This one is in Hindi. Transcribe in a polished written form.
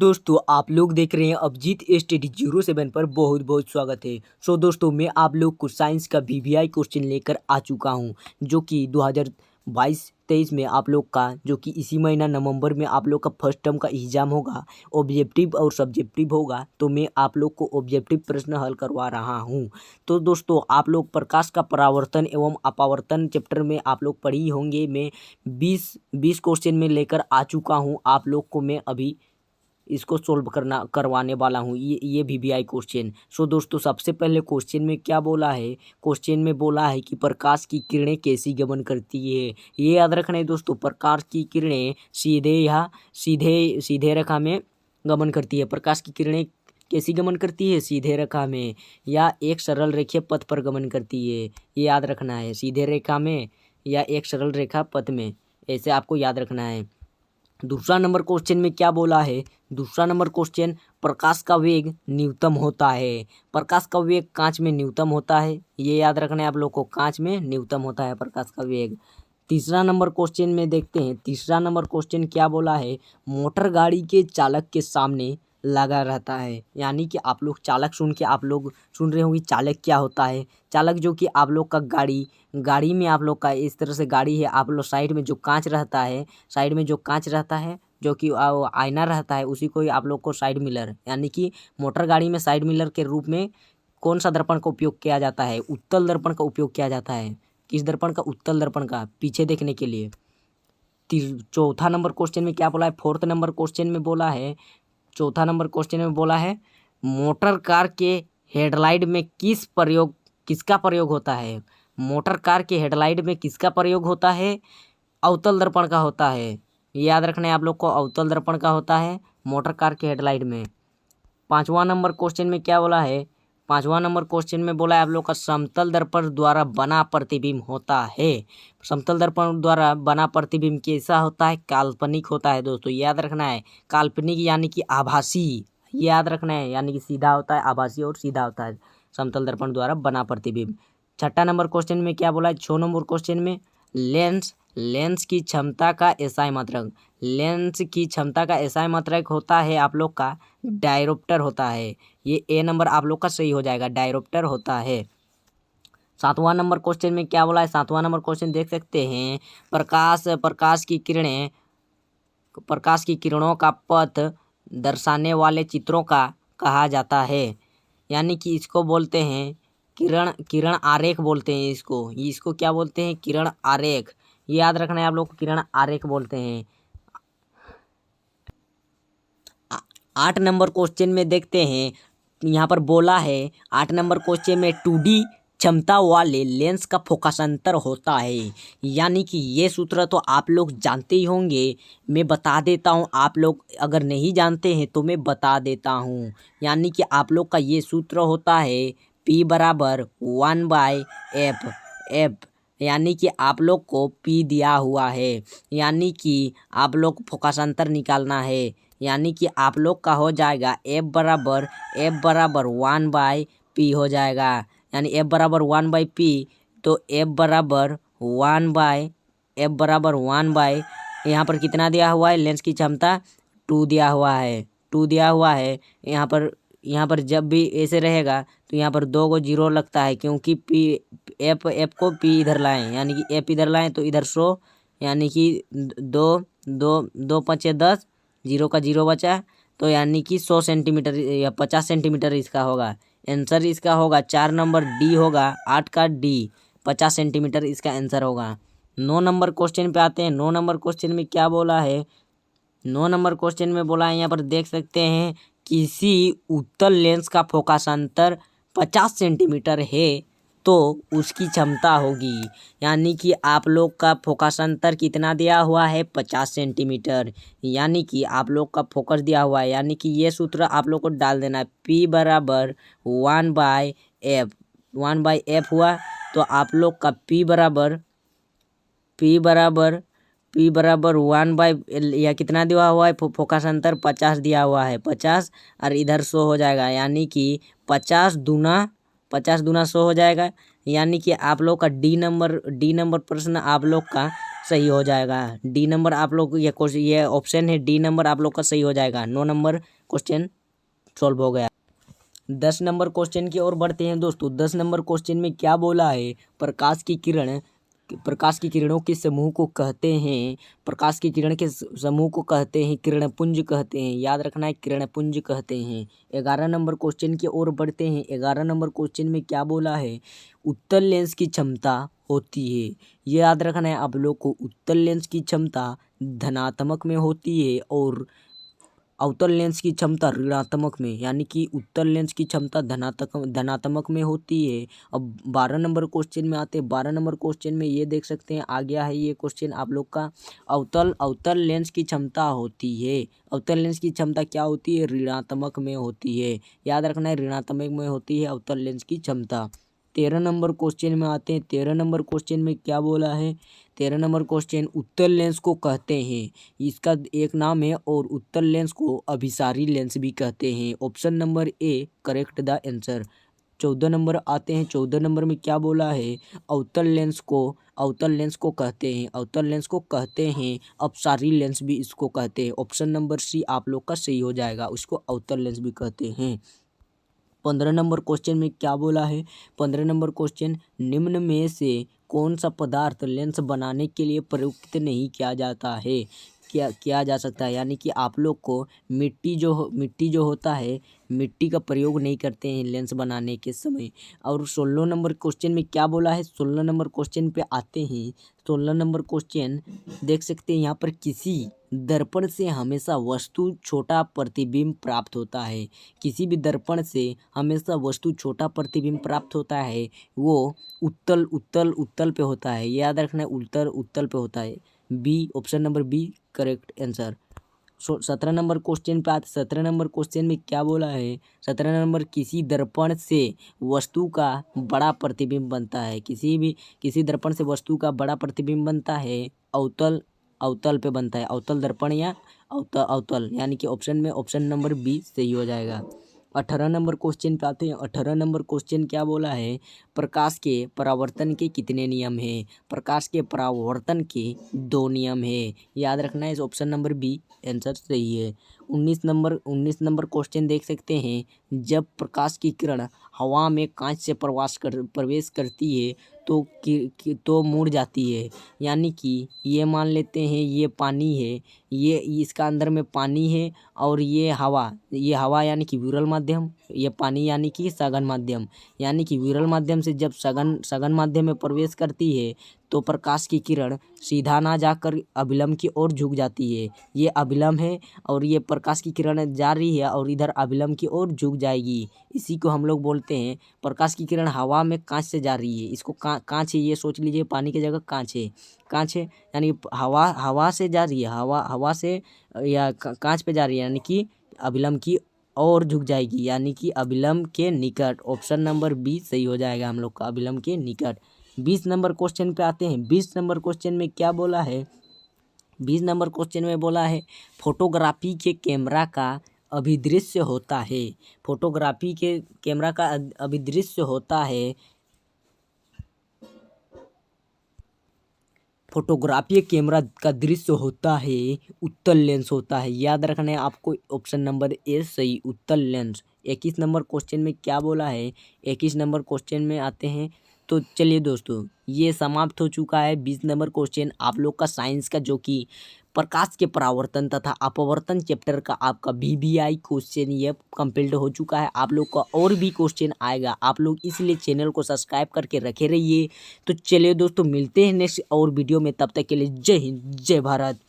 दोस्तों आप लोग देख रहे हैं अभिजीत स्टडी 07 पर बहुत बहुत स्वागत है। दोस्तों मैं आप लोग को साइंस का वीवीआई क्वेश्चन लेकर आ चुका हूं, जो कि 2022-23 में आप लोग का, जो कि इसी महीना नवंबर में आप लोग का फर्स्ट टर्म का एग्जाम होगा। ऑब्जेक्टिव और सब्जेक्टिव होगा, तो मैं आप लोग को ऑब्जेक्टिव प्रश्न हल करवा रहा हूं। तो दोस्तों आप लोग प्रकाश का परावर्तन एवं अपवर्तन चैप्टर में आप लोग पढ़ी होंगे। मैं 20 क्वेश्चन में लेकर आ चुका हूँ आप लोग को। मैं अभी इसको सोल्व करवाने वाला हूँ, ये वीवीआई क्वेश्चन। दोस्तों सबसे पहले क्वेश्चन में क्या बोला है? क्वेश्चन में बोला है कि प्रकाश की किरणें कैसी गमन करती है। ये याद रखना है दोस्तों, प्रकाश की किरणें सीधे रेखा में गमन करती है। प्रकाश की किरणें कैसी गमन करती है? सीधे रेखा में या एक सरल रेखीय पथ पर गमन करती है। ये याद रखना है, सीधे रेखा में या एक सरल रेखा पथ में, ऐसे आपको याद रखना है। दूसरा नंबर क्वेश्चन में क्या बोला है? दूसरा नंबर क्वेश्चन, प्रकाश का वेग न्यूनतम होता है। प्रकाश का वेग कांच में न्यूनतम होता है, ये याद रखना है आप लोग को, कांच में न्यूनतम होता है प्रकाश का वेग। तीसरा नंबर क्वेश्चन में देखते हैं, तीसरा नंबर क्वेश्चन क्या बोला है? मोटर गाड़ी के चालक के सामने लगा रहता है। यानी कि आप लोग चालक सुन के आप लोग सुन रहे होंगे चालक क्या होता है। चालक जो कि आप लोग का गाड़ी में आप लोग का इस तरह से गाड़ी है, आप लोग साइड में जो कांच रहता है, साइड में जो कांच रहता है, जो कि आईना रहता है, उसी को ही आप लोग को साइड मिरर, यानी कि मोटर गाड़ी में साइड मिरर के रूप में कौन सा दर्पण का उपयोग किया जाता है? उत्तल दर्पण का उपयोग किया जाता है। किस दर्पण का? उत्तल दर्पण का, पीछे देखने के लिए। चौथा नंबर क्वेश्चन में क्या बोला है? फोर्थ नंबर क्वेश्चन में बोला है, चौथा नंबर क्वेश्चन में बोला है, मोटर कार के हेडलाइट में किसका प्रयोग होता है? मोटर कार के हेडलाइट में किसका प्रयोग होता है? अवतल दर्पण का होता है। ये याद रखना है आप लोग को, अवतल दर्पण का होता है मोटर कार के हेडलाइट में। पांचवा नंबर क्वेश्चन में क्या बोला है? पांचवा नंबर क्वेश्चन में बोला है आप लोग का, समतल दर्पण द्वारा बना प्रतिबिंब होता है। समतल दर्पण द्वारा बना प्रतिबिंब कैसा होता है? काल्पनिक होता है दोस्तों, याद रखना है। काल्पनिक यानी कि आभासी, ये याद रखना है। यानी कि सीधा होता है, आभासी और सीधा होता है समतल दर्पण द्वारा बना प्रतिबिंब। छठा नंबर क्वेश्चन में क्या बोला है? 6 नंबर क्वेश्चन में, लेंस की क्षमता का एसआई मात्रक, लेंस की क्षमता का एसआई मात्रक होता है आप लोग का डायरोप्टर होता है। ये ए नंबर आप लोग का सही हो जाएगा, डायरोप्टर होता है। सातवां नंबर क्वेश्चन में क्या बोला है? सातवां नंबर क्वेश्चन देख सकते हैं, प्रकाश की किरणों का पथ दर्शाने वाले चित्रों का कहा जाता है। यानी कि इसको बोलते हैं किरण आरेख बोलते हैं इसको क्या बोलते हैं? किरण आरेख। ये याद रखना है आप लोग को, किरण आरेख बोलते हैं। 8 नंबर क्वेश्चन में देखते हैं, यहाँ पर बोला है 8 नंबर क्वेश्चन में 2D क्षमता वाले लेंस का फोकस होता है। यानी कि ये सूत्र तो आप लोग जानते ही होंगे, मैं बता देता हूँ। आप लोग अगर नहीं जानते हैं तो मैं बता देता हूँ। यानी कि आप लोग का ये सूत्र होता है P बराबर 1/f। यानी कि आप लोग को P दिया हुआ है, यानी कि आप लोग फोकस अंतर निकालना है। यानी कि आप लोग का हो जाएगा F बराबर 1/p हो जाएगा। यानी F बराबर 1/p, तो F बराबर 1/, यहाँ पर कितना दिया हुआ है? लेंस की क्षमता 2 दिया हुआ है, 2 दिया हुआ है। यहाँ पर जब भी ऐसे रहेगा तो यहाँ पर 2 को 0 लगता है, क्योंकि F को P इधर लाएं, यानी कि F इधर लाएं तो इधर 100, यानी कि 2 5 10, 0 का 0 बचा, तो यानी कि 100 सेंटीमीटर या 50 सेंटीमीटर इसका होगा। आंसर इसका होगा 4 नंबर डी होगा, 8 का डी, 50 सेंटीमीटर इसका आंसर होगा। 9 नंबर क्वेश्चन पे आते हैं। 9 नंबर क्वेश्चन में क्या बोला है? 9 नंबर क्वेश्चन में बोला है, यहाँ पर देख सकते हैं, किसी उत्तल लेंस का फोकस अंतर 50 सेंटीमीटर है तो उसकी क्षमता होगी। यानी कि आप लोग का फोकस अंतर कितना दिया हुआ है? 50 सेंटीमीटर। यानी कि आप लोग का फोकस दिया हुआ है, यानी कि ये सूत्र आप लोग को डाल देना है, P बराबर 1/f हुआ। तो आप लोग का P बराबर 1/, या कितना दिया हुआ है? फोकस अंतर 50 दिया हुआ है, 50 और इधर 100 हो जाएगा। यानी कि 50 दूना 100 हो जाएगा। यानी कि आप लोग का डी नंबर प्रश्न आप लोग का सही हो जाएगा। डी नंबर आप लोग ये ऑप्शन है डी नंबर आप लोग का सही हो जाएगा। 9 नंबर क्वेश्चन सॉल्व हो गया। 10 नंबर क्वेश्चन की ओर बढ़ते हैं दोस्तों। 10 नंबर क्वेश्चन में क्या बोला है, प्रकाश की किरणों के समूह को कहते हैं, प्रकाश की किरण के समूह को कहते हैं किरणपुंज कहते हैं। याद रखना है, किरणपुंज कहते हैं। 11 नंबर क्वेश्चन की ओर बढ़ते हैं। 11 नंबर क्वेश्चन में क्या बोला है, उत्तल लेंस की क्षमता होती है। ये याद रखना है आप लोग को, उत्तल लेंस की क्षमता धनात्मक में होती है और अवतल लेंस की क्षमता ऋणात्मक में, यानी कि उत्तल लेंस की क्षमता धनात्मक में होती है। अब 12 नंबर क्वेश्चन में आते हैं। 12 नंबर क्वेश्चन में ये देख सकते हैं, आ गया है ये क्वेश्चन आप लोग का। अवतल लेंस की क्षमता होती है, अवतल लेंस की क्षमता क्या होती है, ऋणात्मक में होती है। याद रखना है, ऋणात्मक में होती है अवतल लेंस की क्षमता। 13 नंबर क्वेश्चन में आते हैं। 13 नंबर क्वेश्चन में क्या बोला है, 13 नंबर क्वेश्चन उत्तल लेंस को कहते हैं, इसका एक नाम है, और उत्तल लेंस को अभिसारी लेंस भी कहते हैं। Option number A correct the answer. 14 number आते हैं। 14 नंबर में क्या बोला है, अवतल लेंस को कहते हैं, अवतल लेंस को कहते हैं, अपसारी लेंस भी इसको कहते हैं। ऑप्शन नंबर सी आप लोग का सही हो जाएगा, उसको अवतल लेंस भी कहते हैं। 15 नंबर क्वेश्चन में क्या बोला है, 15 नंबर क्वेश्चन, निम्न में से कौन सा पदार्थ लेंस बनाने के लिए प्रयुक्त नहीं किया जाता है, क्या किया जा सकता है। यानी कि आप लोग को मिट्टी जो होता है, मिट्टी का प्रयोग नहीं करते हैं लेंस बनाने के समय। और 16 नंबर क्वेश्चन में क्या बोला है, 16 नंबर क्वेश्चन पे आते हैं। 16 नंबर क्वेश्चन देख सकते हैं यहाँ पर, किसी दर्पण से हमेशा वस्तु छोटा प्रतिबिंब प्राप्त होता है। किसी भी दर्पण से हमेशा वस्तु छोटा प्रतिबिंब प्राप्त होता है, वो उत्तल पे होता है। याद रखना है, उत्तल पे होता है। B, option number B correct answer. 17 number question पे आते। 17 नंबर क्वेश्चन में क्या बोला है, 17 नंबर, किसी दर्पण से वस्तु का बड़ा प्रतिबिंब बनता है। किसी दर्पण से वस्तु का बड़ा प्रतिबिंब बनता है, अवतल पे बनता है, अवतल दर्पण या अवतल, यानी कि ऑप्शन नंबर बी सही हो जाएगा। 18 नंबर क्वेश्चन पे आते हैं। 18 नंबर क्वेश्चन क्या बोला है, प्रकाश के परावर्तन के कितने नियम हैं। प्रकाश के परावर्तन के 2 नियम है। याद रखना है, इस ऑप्शन नंबर बी आंसर सही है। 19 नंबर क्वेश्चन देख सकते हैं, जब प्रकाश की किरण हवा में कांच से प्रवेश करती है तो मुड़ जाती है। यानी कि ये मान लेते हैं ये पानी है, ये इसका अंदर में पानी है, और ये हवा यानी कि विरल माध्यम, ये पानी यानी कि सघन माध्यम। यानी कि विरल माध्यम से जब सघन माध्यम में प्रवेश करती है तो प्रकाश की किरण सीधा ना जाकर अभिलंब की ओर झुक जाती है। ये अभिलंब है और ये प्रकाश की किरण जा रही है और इधर अभिलंब की ओर झुक जाएगी। इसी को हम लोग बोलते हैं, प्रकाश की किरण हवा में कांच से जा रही है, इसको कांच है, ये सोच लीजिए, पानी की जगह कांच है, यानी हवा से जा रही है, हवा से या कांच पे जा रही है, यानी कि अभिलंब की और झुक जाएगी, यानी कि अभिलंब के निकट। ऑप्शन नंबर बी सही हो जाएगा हम लोग का, अभिलंब के निकट। 20 नंबर क्वेश्चन पे आते हैं। 20 नंबर क्वेश्चन में क्या बोला है, 20 नंबर क्वेश्चन में बोला है, फोटोग्राफी के कैमरा का अभिदृश्य होता है। फोटोग्राफी के कैमरा का अभिदृश्य होता है, फोटोग्राफी कैमरा का दृश्य होता है, उत्तल लेंस होता है। याद रखना है आपको, ऑप्शन नंबर ए सही, उत्तल लेंस। 21 नंबर क्वेश्चन में क्या बोला है, 21 नंबर क्वेश्चन में आते हैं। तो चलिए दोस्तों, ये समाप्त हो चुका है 20 नंबर क्वेश्चन आप लोग का साइंस का, जो कि प्रकाश के परावर्तन तथा अपवर्तन चैप्टर का आपका VBI क्वेश्चन ये कंप्लीट हो चुका है। आप लोग का और भी क्वेश्चन आएगा, आप लोग इसलिए चैनल को सब्सक्राइब करके रखे रहिए। तो चलिए दोस्तों, मिलते हैं नेक्स्ट और वीडियो में, तब तक के लिए जय हिंद, जय भारत।